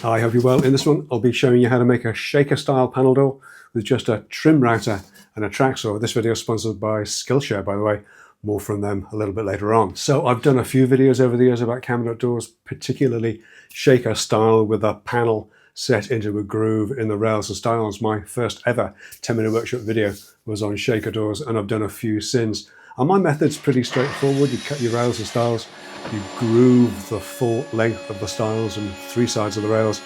I hope you're well. In this one, I'll be showing you how to make a shaker style panel door with just a trim router and a tracksaw. This video is sponsored by Skillshare, by the way. More from them a little bit later on. So I've done a few videos over the years about cabinet doors, particularly shaker style with a panel set into a groove in the rails and stiles. My first ever 10-minute workshop video was on shaker doors, and I've done a few since. And my method's pretty straightforward. You cut your rails and stiles, you groove the full length of the stiles and three sides of the rails.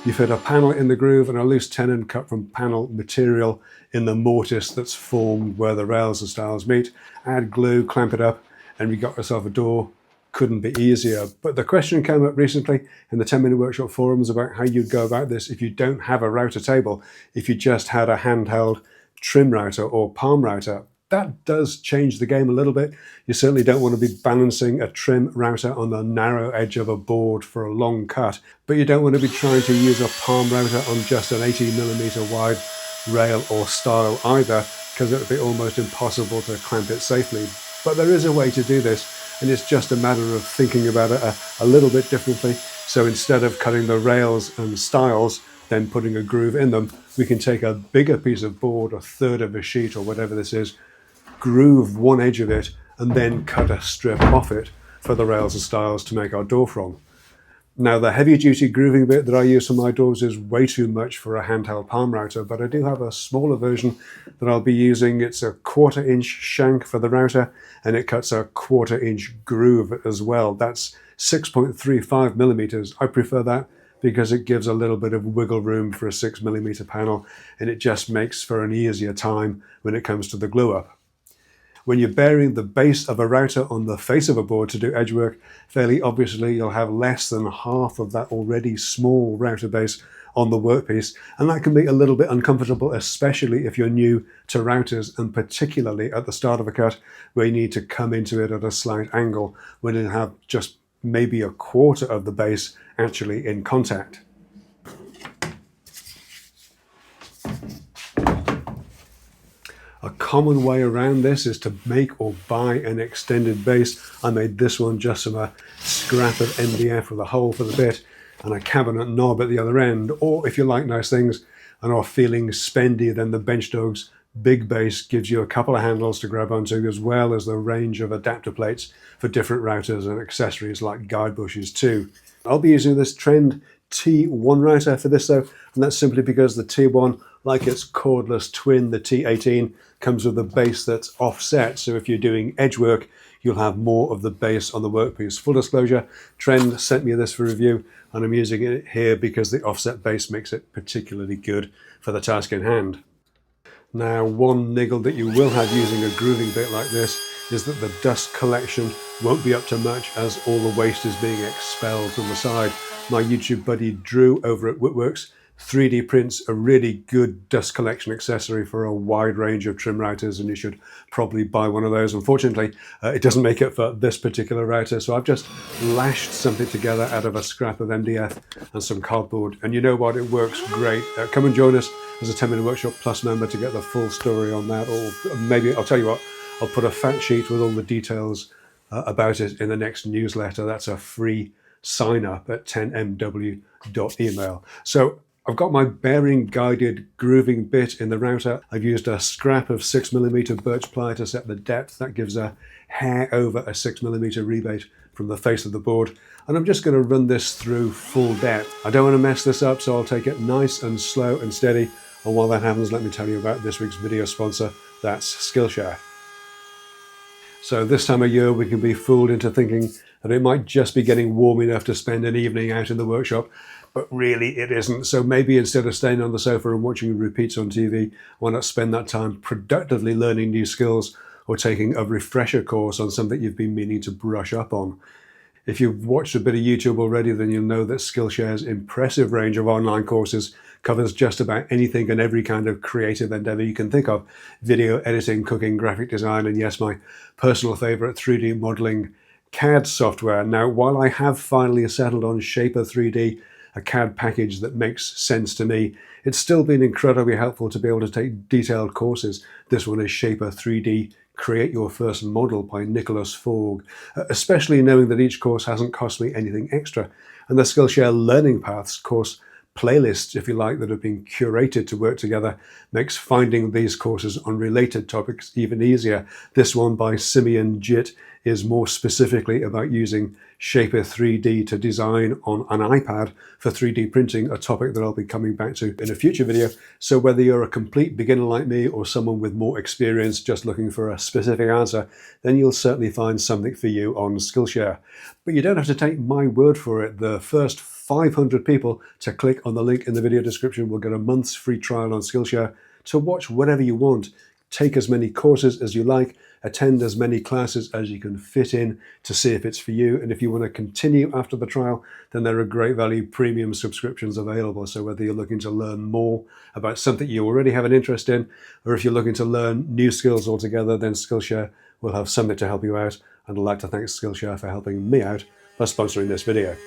You fit a panel in the groove and a loose tenon cut from panel material in the mortise that's formed where the rails and stiles meet. Add glue, clamp it up, and you got yourself a door. Couldn't be easier. But the question came up recently in the 10-minute workshop forums about how you'd go about this if you don't have a router table, if you just had a handheld trim router or palm router. That does change the game a little bit. You certainly don't want to be balancing a trim router on the narrow edge of a board for a long cut, but you don't want to be trying to use a palm router on just an 18mm wide rail or stile either, because it would be almost impossible to clamp it safely. But there is a way to do this, and it's just a matter of thinking about it a little bit differently. So instead of cutting the rails and stiles, then putting a groove in them, we can take a bigger piece of board, a third of a sheet or whatever this is, groove one edge of it, and then cut a strip off it for the rails and stiles to make our door from. Now, the heavy duty grooving bit that I use for my doors is way too much for a handheld palm router, but I do have a smaller version that I'll be using. It's a 1/4 inch shank for the router, and it cuts a 1/4 inch groove as well. That's 6.35mm. I prefer that because it gives a little bit of wiggle room for a 6mm panel, and it just makes for an easier time when it comes to the glue up. When you're bearing the base of a router on the face of a board to do edge work, fairly obviously you'll have less than half of that already small router base on the workpiece, and that can be a little bit uncomfortable, especially if you're new to routers, and particularly at the start of a cut where you need to come into it at a slight angle when you have just maybe a quarter of the base actually in contact. A common way around this is to make or buy an extended base. I made this one just from a scrap of MDF with a hole for the bit and a cabinet knob at the other end. Or if you like nice things and are feeling spendy, then the Bench-Dog's big base gives you a couple of handles to grab onto, as well as the range of adapter plates for different routers and accessories like guide bushes too. I'll be using this Trend T1 router for this though, and that's simply because the T1, like its cordless twin, the T18, comes with a base that's offset. So if you're doing edge work, you'll have more of the base on the workpiece. Full disclosure, Trend sent me this for review, and I'm using it here because the offset base makes it particularly good for the task in hand. Now, one niggle that you will have using a grooving bit like this is that the dust collection won't be up to much, as all the waste is being expelled from the side. My YouTube buddy Drew over at Whitworks 3D prints a really good dust collection accessory for a wide range of trim routers, and you should probably buy one of those. Unfortunately, it doesn't make it for this particular router, so I've just lashed something together out of a scrap of MDF and some cardboard, and you know what, it works great. Come and join us as a 10-minute workshop plus member to get the full story on that, or maybe, I'll tell you what, I'll put a fact sheet with all the details about it in the next newsletter. That's a free sign up at 10mw.email. So I've got my bearing guided grooving bit in the router. I've used a scrap of 6mm birch ply to set the depth. That gives a hair over a 6mm rebate from the face of the board. And I'm just going to run this through full depth. I don't want to mess this up, so I'll take it nice and slow and steady. And while that happens, let me tell you about this week's video sponsor. That's Skillshare. So this time of year, we can be fooled into thinking that it might just be getting warm enough to spend an evening out in the workshop, but really it isn't. So maybe instead of staying on the sofa and watching repeats on TV, why not spend that time productively learning new skills or taking a refresher course on something you've been meaning to brush up on. If you've watched a bit of YouTube already, then you'll know that Skillshare's impressive range of online courses covers just about anything and every kind of creative endeavor you can think of. Video editing, cooking, graphic design, and yes, my personal favorite, 3D modeling CAD software. Now, while I have finally settled on Shaper 3D, a CAD package that makes sense to me, it's still been incredibly helpful to be able to take detailed courses. This one is Shaper 3D Create Your First Model by Nicholas Fogg, especially knowing that each course hasn't cost me anything extra. And the Skillshare Learning Paths course playlists, if you like, that have been curated to work together makes finding these courses on related topics even easier. This one by Simeon Jitt is more specifically about using Shaper 3D to design on an iPad for 3D printing, a topic that I'll be coming back to in a future video. So whether you're a complete beginner like me or someone with more experience just looking for a specific answer, then you'll certainly find something for you on Skillshare. But you don't have to take my word for it. The first 500 people to click on the link in the video description will get a month's free trial on Skillshare to watch whatever you want, take as many courses as you like, attend as many classes as you can fit in to see if it's for you. And if you want to continue after the trial, then there are great value premium subscriptions available. So whether you're looking to learn more about something you already have an interest in, or if you're looking to learn new skills altogether, then Skillshare will have something to help you out. And I'd like to thank Skillshare for helping me out by sponsoring this video.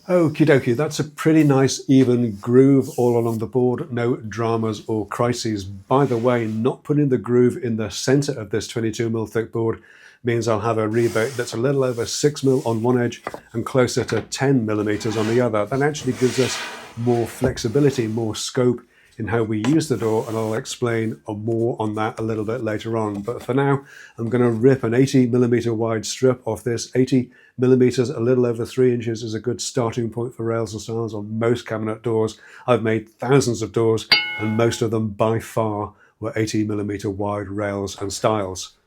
Okie dokie, that's a pretty nice even groove all along the board, no dramas or crises. By the way, not putting the groove in the center of this 22mm thick board means I'll have a rebate that's a little over 6mm on one edge and closer to 10mm on the other. That actually gives us more flexibility, more scope in how we use the door, and I'll explain more on that a little bit later on. But for now, I'm going to rip an 80mm wide strip off this. 80mm, a little over 3 inches, is a good starting point for rails and stiles on most cabinet doors. I've made thousands of doors, and most of them by far were 80mm wide rails and stiles.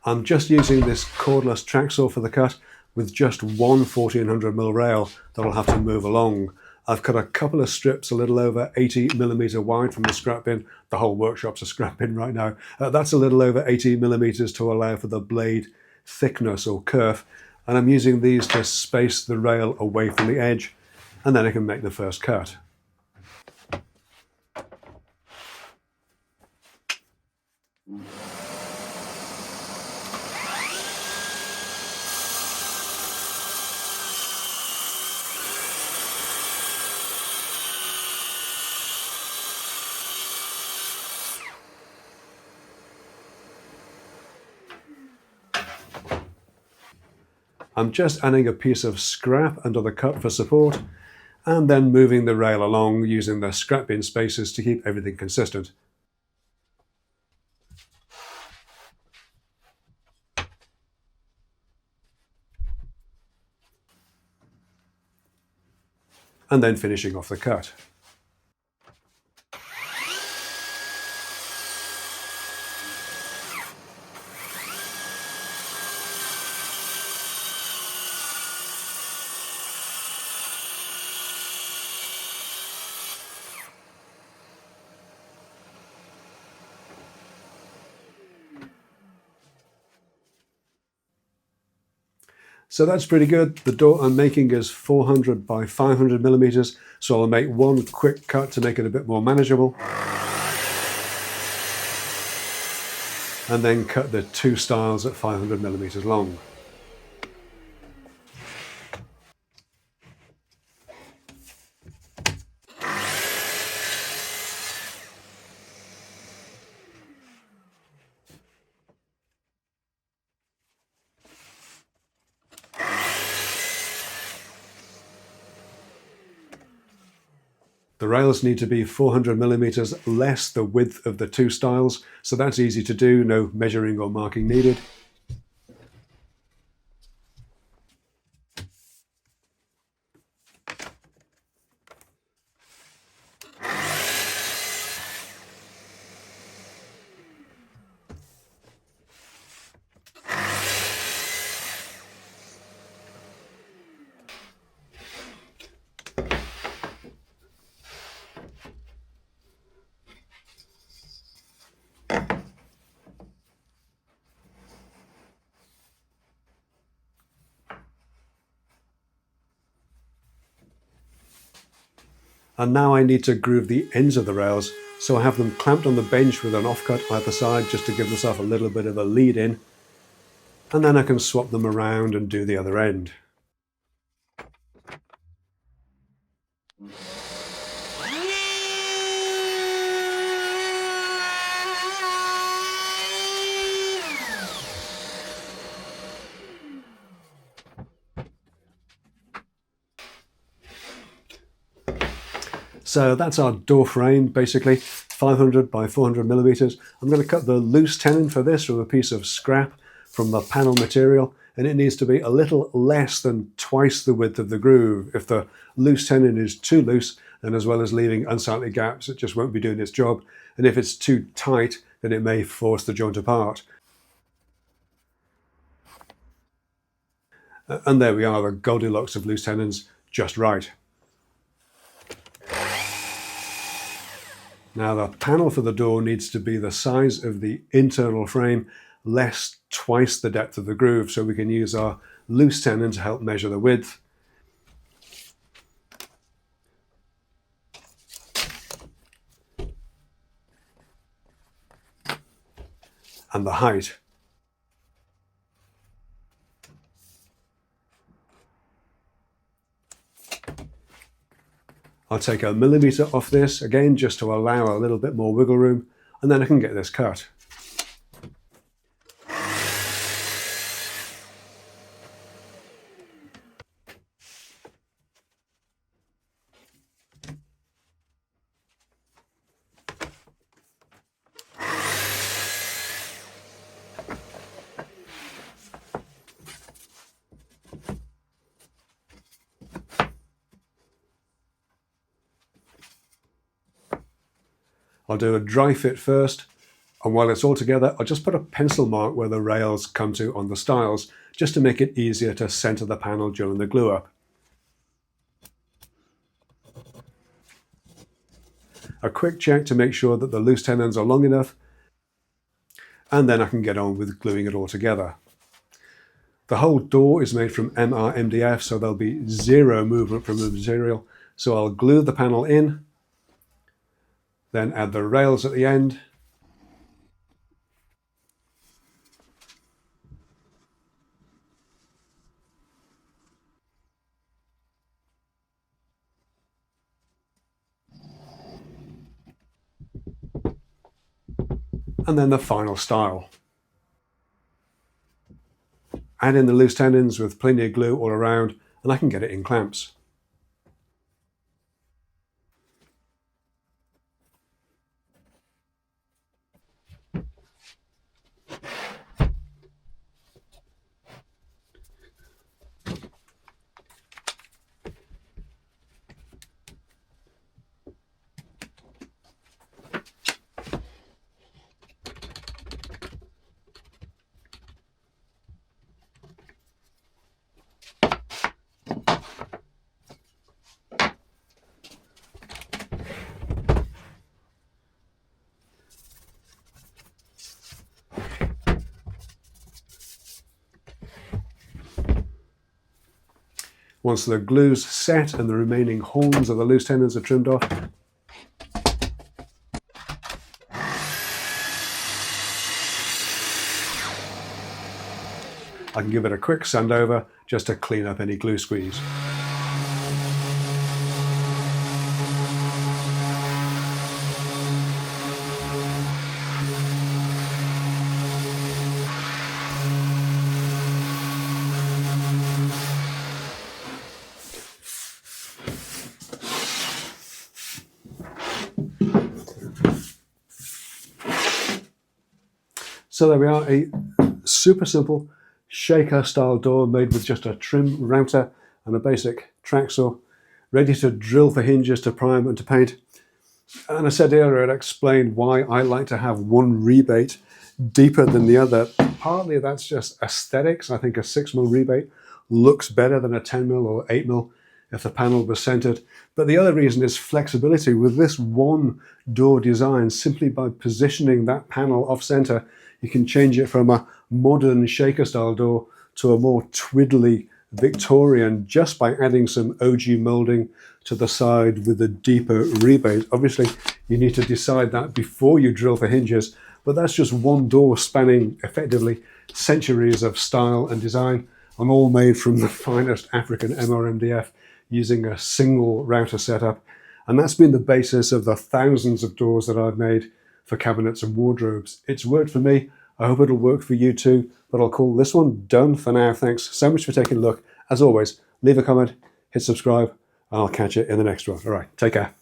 I'm just using this cordless tracksaw for the cut with just one 1400mm rail that I'll have to move along. I've cut a couple of strips a little over 80mm wide from the scrap bin. The whole workshop's a scrap bin right now. That's a little over 80mm to allow for the blade thickness or kerf. And I'm using these to space the rail away from the edge, and then I can make the first cut. I'm just adding a piece of scrap under the cut for support, and then moving the rail along using the scrap bin spacers to keep everything consistent. And then finishing off the cut. So that's pretty good. The door I'm making is 400 by 500mm, so I'll make one quick cut to make it a bit more manageable. And then cut the two stiles at 500mm long. The rails need to be 400mm less the width of the two stiles, so that's easy to do, no measuring or marking needed. And now I need to groove the ends of the rails, so I have them clamped on the bench with an offcut either side just to give myself a little bit of a lead in, and then I can swap them around and do the other end. So that's our door frame, basically 500 by 400 millimeters. I'm going to cut the loose tenon for this from a piece of scrap from the panel material, and it needs to be a little less than twice the width of the groove. If the loose tenon is too loose, then as well as leaving unsightly gaps, it just won't be doing its job. And if it's too tight, then it may force the joint apart. And there we are, the Goldilocks of loose tenons, just right. Now the panel for the door needs to be the size of the internal frame, less twice the depth of the groove, so we can use our loose tenon to help measure the width. And the height. I'll take a millimeter off this, again, just to allow a little bit more wiggle room, and then I can get this cut. I'll do a dry fit first, and while it's all together, I'll just put a pencil mark where the rails come to on the stiles, just to make it easier to center the panel during the glue up. A quick check to make sure that the loose tenons are long enough, and then I can get on with gluing it all together. The whole door is made from MDF, so there'll be zero movement from the material. So I'll glue the panel in, then add the rails at the end, and then the final stile. Add in the loose tenons with plenty of glue all around, and I can get it in clamps. Once the glue's set and the remaining horns of the loose tenons are trimmed off, I can give it a quick sand over just to clean up any glue squeeze. So there we are, a super simple shaker style door made with just a trim router and a basic tracksaw, ready to drill for hinges, to prime and to paint. And I said earlier, I'd explained why I like to have one rebate deeper than the other. Partly that's just aesthetics. I think a 6mm rebate looks better than a 10mm or 8mm if the panel was centered. But the other reason is flexibility. With this one door design, simply by positioning that panel off center, you can change it from a modern shaker style door to a more twiddly Victorian just by adding some OG molding to the side with a deeper rebate. Obviously, you need to decide that before you drill for hinges, but that's just one door spanning effectively centuries of style and design, and all made from the finest African MRMDF using a single router setup. And that's been the basis of the thousands of doors that I've made for cabinets and wardrobes. It's worked for me. I hope it'll work for you too, but I'll call this one done for now. Thanks so much for taking a look. As always, leave a comment, hit subscribe, and I'll catch you in the next one. All right, take care.